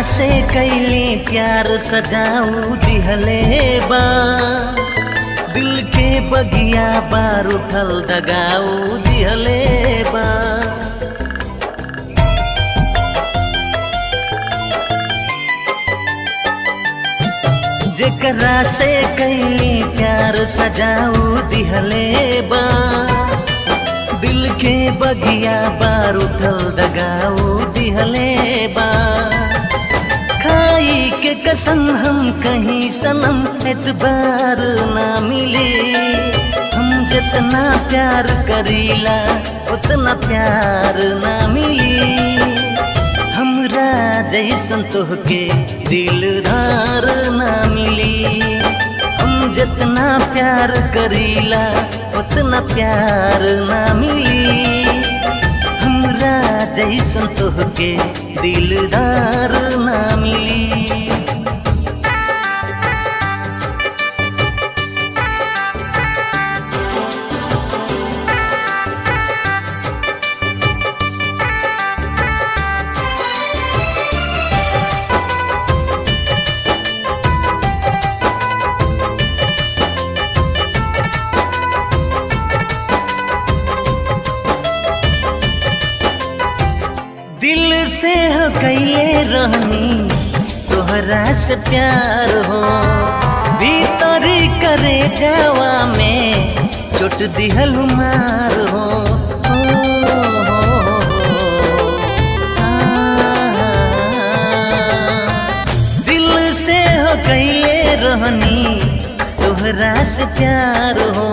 से कैली प्यार सजाऊ दिहले बा, दिल के बगिया बार उठल दगाऊ दिहले बा। जेकरा से कैली प्यार सजाऊ दिहले बा, दिल के बगिया बार उठल दगाऊ दिहले बा। खाई के कसम हम कहीं सनम एतबार ना मिले, हम जितना प्यार करीला उतना प्यार ना मिली। हमरा जैसन तोहके दिलदार ना मिली, हम जितना प्यार करीला उतना प्यार ना मिली। हमरा जैसन तोहके दिलदार ना मिली। दिल से हो कैले रहनी तोहरा से प्यार हो, भीतरी करे जावा में चोट दिहल मार हो। दिल से हो कैले रहनी तोहरा से प्यार हो,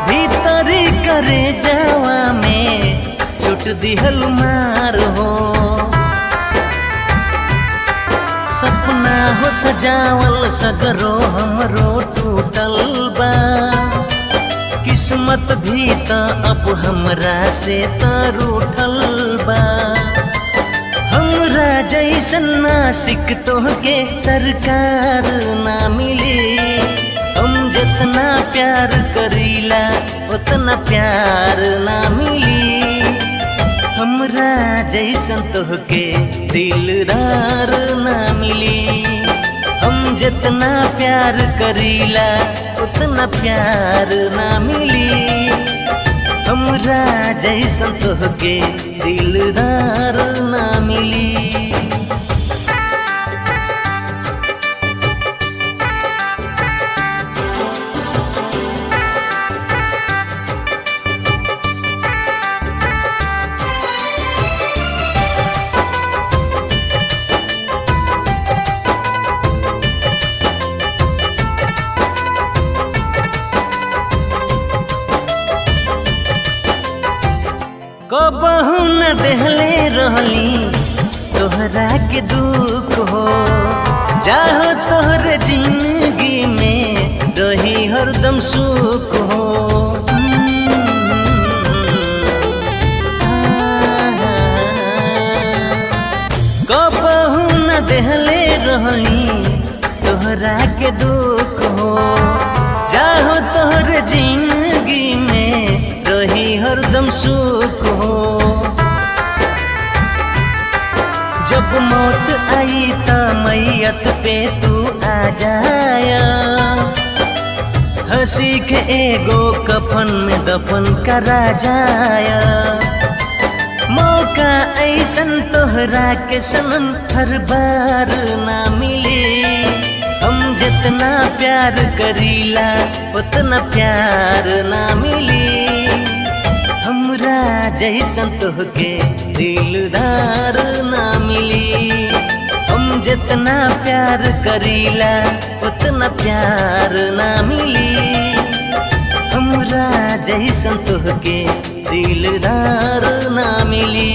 भीतरी करे जावा में चोट दिहल मार हो। सपना हो सजावल सगरो हमरो टूटल बा, किस्मत भी त अब हमरा से त रूठल बा। हमरा जैसन नासिक तोहके सरकार ना मिली, हम जितना प्यार करीला उतना प्यार ना मिली। हमरा जैसन तोहके दिलदार ना मिली, हम जितना प्यार करीला उतना प्यार ना मिली। हमरा जैसन तोहके दिलदार ना मिली। कबहू न देहले रहली तोहरा के दुख हो, चाहो तोहर जिंदगी में रही हरदम सुख हो। कबहू न देहले रहली तोहरा के दुख हो, चाहो तोहर जिंदगी में रही हरदम सुख हो। जब मौत आई त मैयत पे तू आ जाया, हंसी के एगो कफन में दफन करा जाया। मौका ऐसन तोहरा के सनम हर बार ना मिले, हम जितना प्यार करीला उतना प्यार ना मिली। हमरा जैसन तोहके दिलदार ना मिली, हम जितना प्यार करीला उतना प्यार ना मिली। हमरा जैसन तोहके दिलदार ना मिली।